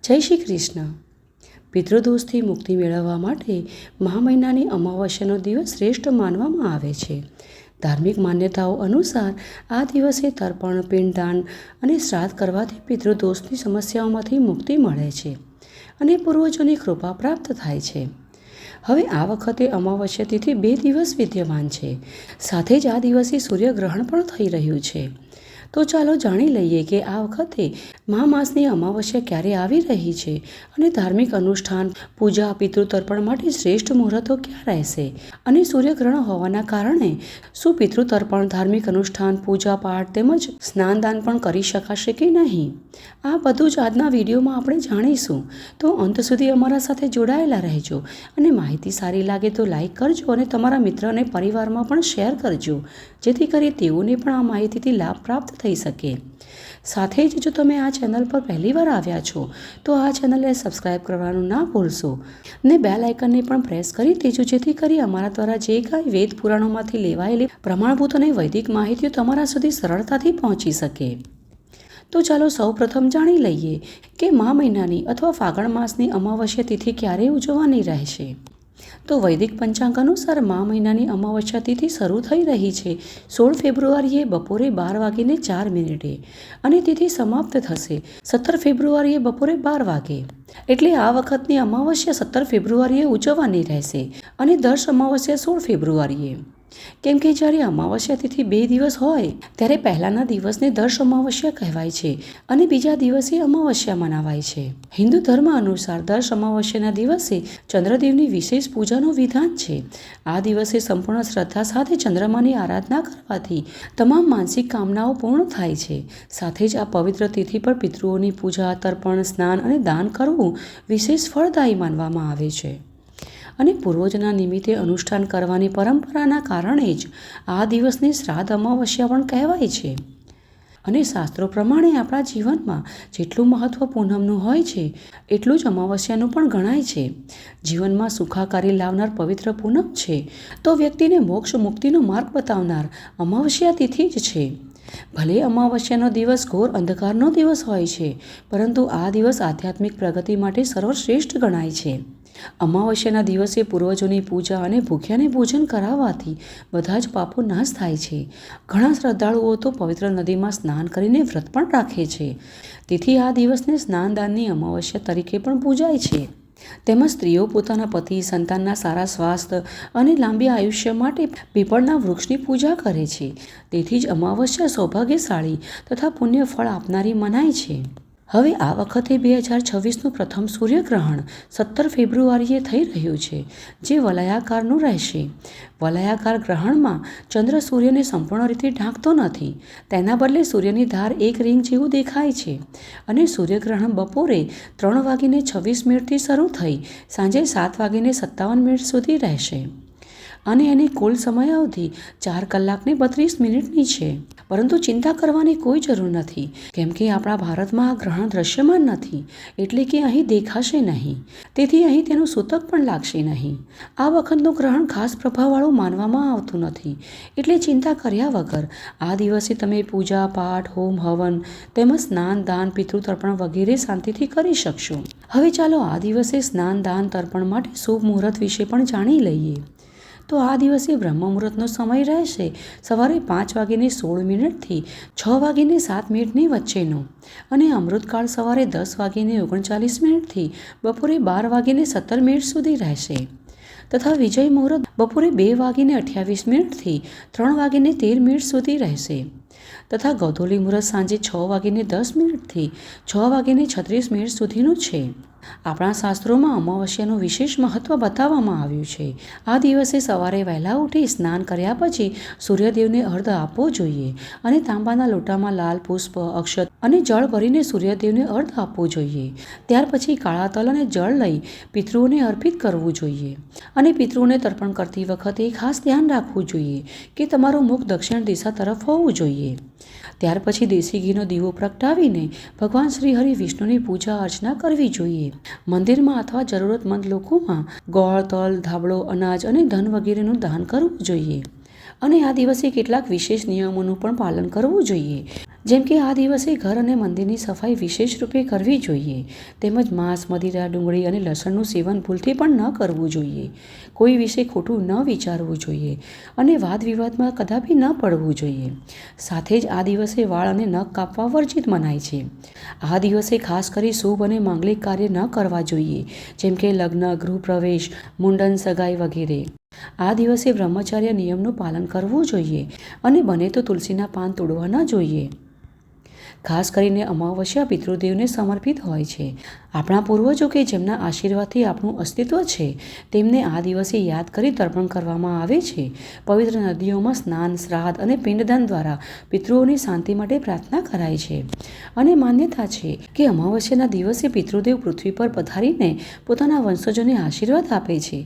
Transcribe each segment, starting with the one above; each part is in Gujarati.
જય શ્રી કૃષ્ણ। પિતૃદોષથી મુક્તિ મેળવવા માટે મહા મહિનાની અમાવસ્યાનો દિવસ શ્રેષ્ઠ માનવામાં આવે છે। ધાર્મિક માન્યતાઓ અનુસાર આ દિવસે તર્પણ, પિંડદાન અને શ્રાદ્ધ કરવાથી પિતૃદોષની સમસ્યાઓમાંથી મુક્તિ મળે છે અને પૂર્વજોની કૃપા પ્રાપ્ત થાય છે। હવે આ વખતે અમાવસ્યા તિથિ 2 દિવસ વિદ્યમાન છે, સાથે જ આ દિવસે સૂર્યગ્રહણ પણ થઈ રહ્યું છે। તો ચાલો જાણી લઈએ કે આ વખતે મહા માસની અમાવસ્યા ક્યારે આવી રહી છે અને ધાર્મિક અનુષ્ઠાન, પૂજા, પિતૃતર્પણ માટે શ્રેષ્ઠ મુહૂર્તો ક્યાં રહેશે અને સૂર્યગ્રહણ હોવાના કારણે શું પિતૃતર્પણ, ધાર્મિક અનુષ્ઠાન, પૂજા પાઠ તેમજ સ્નાનદાન પણ કરી શકાશે કે નહીં, આ બધું જ આજના વિડીયોમાં આપણે જાણીશું। તો અંત સુધી અમારા સાથે જોડાયેલા રહેજો અને માહિતી સારી લાગે તો લાઈક કરજો અને તમારા મિત્ર અને પરિવારમાં પણ શેર કરજો, જેથી કરી તેઓને પણ આ માહિતીથી લાભ પ્રાપ્ત થઈ શકે। સાથે જ જો તમે આ ચેનલ પર પહેલીવાર આવ્યા છો તો આ ચેનલને સબસ્ક્રાઇબ કરવાનું ના ભૂલશો ને બેલ આઇકનને પણ પ્રેસ કરી દેજો, જેથી કરી અમારા દ્વારા જે કાંઈ વેદ પુરાણોમાંથી લેવાયેલી પ્રમાણભૂત અને વૈદિક માહિતીઓ તમારા સુધી સરળતાથી પહોંચી શકે। તો ચાલો સૌ પ્રથમ જાણી લઈએ કે મહા મહિનાની અથવા ફાગણ માસની અમાવસ્યા તિથિ ક્યારે ઉજવવાની રહેશે। તો વૈદિક પંચાંગ અનુસાર મહા મહિનાની અમાવસ્યા તિથિ શરૂ થઈ રહી છે 16 ફેબ્રુઆરીએ બપોરે 12:04 અને તિથિ સમાપ્ત થશે 17 ફેબ્રુઆરીએ બપોરે 12 વાગે। એટલે આ વખતની અમાવસ્યા 17 ફેબ્રુઆરીએ ઉજવવાની રહેશે અને દર અમાવસ્યા 16 ફેબ્રુઆરીએ। કેમ કે જ્યારે અમાવસ્યા તિથિ 2 દિવસ હોય ત્યારે પહેલાના દિવસને દર અમાવસ્યા કહેવાય છે અને બીજા દિવસે અમાવસ્યા મનાવાય છે। હિન્દુ ધર્મ અનુસાર દર અમાવસ્યાના દિવસે ચંદ્રદેવની વિશેષ પૂજાનું વિધાન છે। આ દિવસે સંપૂર્ણ શ્રદ્ધા સાથે ચંદ્રમાની આરાધના કરવાથી તમામ માનસિક કામનાઓ પૂર્ણ થાય છે। સાથે જ આ પવિત્ર તિથિ પર પિતૃઓની પૂજા, તર્પણ, સ્નાન અને દાન કરવું વિશેષ ફળદાયી માનવામાં આવે છે અને પૂર્વજના નિમિત્તે અનુષ્ઠાન કરવાની પરંપરાના કારણે જ આ દિવસને શ્રાદ્ધ અમાવસ્યા પણ કહેવાય છે। અને શાસ્ત્રો પ્રમાણે આપણા જીવનમાં જેટલું મહત્વ પૂનમનું હોય છે એટલું જ અમાવસ્યાનું પણ ગણાય છે। જીવનમાં સુખાકારી લાવનાર પવિત્ર પૂનમ છે તો વ્યક્તિને મોક્ષ મુક્તિનો માર્ગ બતાવનાર અમાવસ્યા તિથિ જ છે। ભલે અમાવસ્યાનો દિવસ ઘોર અંધકારનો દિવસ હોય છે, પરંતુ આ દિવસ આધ્યાત્મિક પ્રગતિ માટે સર્વશ્રેષ્ઠ ગણાય છે। અમાવસ્યાના દિવસે પૂર્વજોની પૂજા અને ભૂખ્યાને ભોજન કરાવવાથી બધા જ પાપો નાશ થાય છે। ઘણા શ્રદ્ધાળુઓ તો પવિત્ર નદીમાં સ્નાન કરીને વ્રત પણ રાખે છે। તેથી આ દિવસને સ્નાનદાનની અમાવસ્યા તરીકે પણ પૂજાય છે। તેમજ સ્ત્રીઓ પોતાના પતિ, સંતાનના સારા સ્વાસ્થ્ય અને લાંબી આયુષ્ય માટે પીપળના વૃક્ષની પૂજા કરે છે। તેથી જ અમાવસ્યા સૌભાગ્યશાળી તથા પુણ્ય ફળ આપનારી મનાય છે। હવે આ વખતે 2026નું પ્રથમ સૂર્યગ્રહણ 17 ફેબ્રુઆરીએ થઈ રહ્યું છે, જે વલયાકારનું રહેશે। વલયાકાર ગ્રહણમાં ચંદ્ર સૂર્યને સંપૂર્ણ રીતે ઢાંકતો નથી, તેના બદલે સૂર્યની ધાર એક રિંગ જેવું દેખાય છે અને સૂર્યગ્રહણ બપોરે 3:26 શરૂ થઈ સાંજે 7:57 સુધી રહેશે અને એની કુલ સમયાવધિ 4 કલાક ને 32 મિનિટની છે। પરંતુ ચિંતા કરવાની કોઈ જરૂર નથી, કેમ કે આપણા ભારતમાં આ ગ્રહણ દ્રશ્યમાન નથી, એટલે કે અહીં દેખાશે નહીં, તેથી અહીં તેનું સૂતક પણ લાગશે નહીં। આ વખતનું ગ્રહણ ખાસ પ્રભાવવાળું માનવામાં આવતું નથી, એટલે ચિંતા કર્યા વગર આ દિવસે તમે પૂજા પાઠ, હોમ હવન તેમજ સ્નાન, દાન, પિતૃતર્પણ વગેરે શાંતિથી કરી શકશો। હવે ચાલો આ દિવસે સ્નાન, દાન, તર્પણ માટે શુભ મુહૂર્ત વિશે પણ જાણી લઈએ। તો આ દિવસે બ્રહ્મ મુહૂર્તનો સમય રહેશે સવારે 5:16 થી 6:07 વચ્ચેનો અને અમૃતકાળ સવારે 10:39 થી બપોરે 12:17 સુધી રહેશે તથા વિજય મુહૂર્ત બપોરે 2:28 થી 3:13 સુધી રહેશે તથા ગૌધોલી મુહૂર્ત સાંજે 6:10 થી 6:36 સુધીનું છે। આપણા શાસ્ત્રોમાં અમાવસ્યાનું વિશેષ મહત્વ બતાવવામાં આવ્યું છે। આ દિવસે સવારે વહેલા ઉઠી સ્નાન કર્યા પછી સૂર્યદેવને અર્ઘ્ય આપવો જોઈએ અને તાંબાના લોટામાં લાલ પુષ્પ, અક્ષત અને જળ ભરીને સૂર્યદેવને અર્ઘ્ય આપવું જોઈએ। ત્યાર પછી કાળા તલ અને જળ લઈ પિતૃઓને અર્પિત કરવું જોઈએ અને પિતૃઓને તર્પણ કરતી વખતે ખાસ ધ્યાન રાખવું જોઈએ કે તમારું મુખ દક્ષિણ દિશા તરફ હોવું જોઈએ। ત્યાર પછી દેશી ઘીનો દીવો પ્રગટાવીને ભગવાન શ્રી હરિ વિષ્ણુની પૂજા અર્ચના કરવી જોઈએ। મંદિરમાં અથવા જરૂરતમંદ લોકોમાં ગોળ, તલ, ધાબળો, અનાજ અને ધન વગેરેનું દાન કરવું જોઈએ અને આ દિવસે કેટલાક વિશેષ નિયમોનું પણ પાલન કરવું જોઈએ। જેમ કે આ દિવસે ઘર અને મંદિરની સફાઈ વિશેષ રૂપે કરવી જોઈએ, તેમજ માંસ, મદિરા, ડુંગળી અને લસણનું સેવન ભૂલથી પણ ન કરવું જોઈએ. કોઈ વિશે ખોટું ન વિચારવું જોઈએ અને વાદ વિવાદમાં કદાપી ન પડવું જોઈએ. સાથે જ આ દિવસે વાળ અને નખ કાપવા વર્જિત મનાય છે. આ દિવસે ખાસ કરી શુભ અને માંગલિક કાર્ય ન કરવા જોઈએ, જેમ કે લગ્ન, ગૃહપ્રવેશ, મુંડન, સગાઈ વગેરે. આ દિવસે બ્રહ્મચર્ય નિયમનું પાલન કરવું જોઈએ અને બને તો તુલસીના પાન તોડવા ન જોઈએ. ખાસ કરીને અમાવસ્યા પિતૃદેવને સમર્પિત હોય છે. આપણા પૂર્વજો કે જેમના આશીર્વાદથી આપણું અસ્તિત્વ છે, તેમને આ દિવસે યાદ કરી તર્પણ કરવામાં આવે છે. પવિત્ર નદીઓમાં સ્નાન, શ્રાદ્ધ અને પિંડદાન દ્વારા પિતૃઓની શાંતિ માટે પ્રાર્થના કરાય છે. અને માન્યતા છે કે અમાવસ્યાના દિવસે પિતૃદેવ પૃથ્વી પર પધારીને પોતાના વંશજોને આશીર્વાદ આપે છે.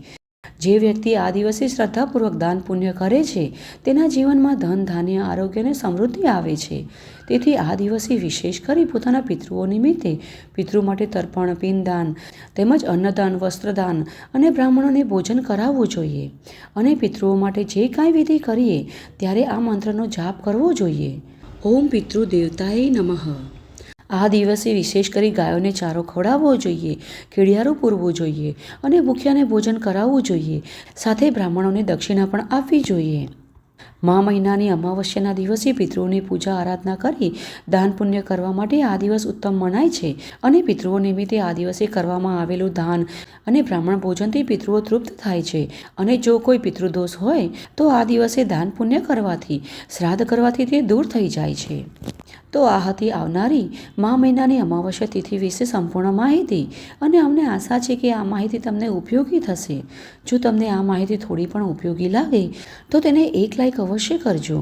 જે વ્યક્તિ આ દિવસે શ્રદ્ધાપૂર્વક દાન પુણ્ય કરે છે, તેના જીવનમાં ધન, ધાન્ય, આરોગ્ય અને સમૃદ્ધિ આવે છે. તેથી આ દિવસે વિશેષ કરી પોતાના પિતૃઓ નિમિત્તે પિતૃ માટે તર્પણ, પિંડદાન તેમજ અન્નદાન, વસ્ત્રદાન અને બ્રાહ્મણોને ભોજન કરાવવું જોઈએ. અને પિતૃઓ માટે જે કાંઈ વિધિ કરીએ ત્યારે આ મંત્રનો જાપ કરવો જોઈએ. ઓમ પિતૃ દેવતાય નમઃ. આ દિવસે વિશેષ કરી ગાયોને ચારો ખવડાવવો જોઈએ, કીડિયારું પૂરવું જોઈએ અને ભૂખ્યાને ભોજન કરાવવું જોઈએ. સાથે બ્રાહ્મણોને દક્ષિણા પણ આપવી જોઈએ. મહિનાની અમાવસ્યાના દિવસે પિતૃઓની પૂજા આરાધના કરી દાન પુણ્ય કરવા માટે આ દિવસ ઉત્તમ મનાય છે. અને પિતૃઓ નિમિત્તે આ દિવસે કરવામાં આવેલું દાન અને બ્રાહ્મણ ભોજનથી પિતૃઓ તૃપ્ત થાય છે. અને જો કોઈ પિતૃદોષ હોય તો આ દિવસે દાન પુણ્ય કરવાથી, શ્રાદ્ધ કરવાથી તે દૂર થઈ જાય છે. તો આ હતી આવનારી મહિનાની અમાવસ્યા તિથિ વિશે સંપૂર્ણ માહિતી. અને અમને આશા છે કે આ માહિતી તમને ઉપયોગી થશે. જો તમને આ માહિતી થોડી પણ ઉપયોગી લાગે તો તેને એક લાઈક અવશ્ય કરજો.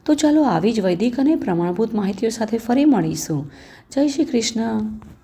તો ચાલો આવી જ વૈદિક અને પ્રમાણભૂત માહિતીઓ સાથે ફરી મળીશું. જય શ્રી કૃષ્ણ.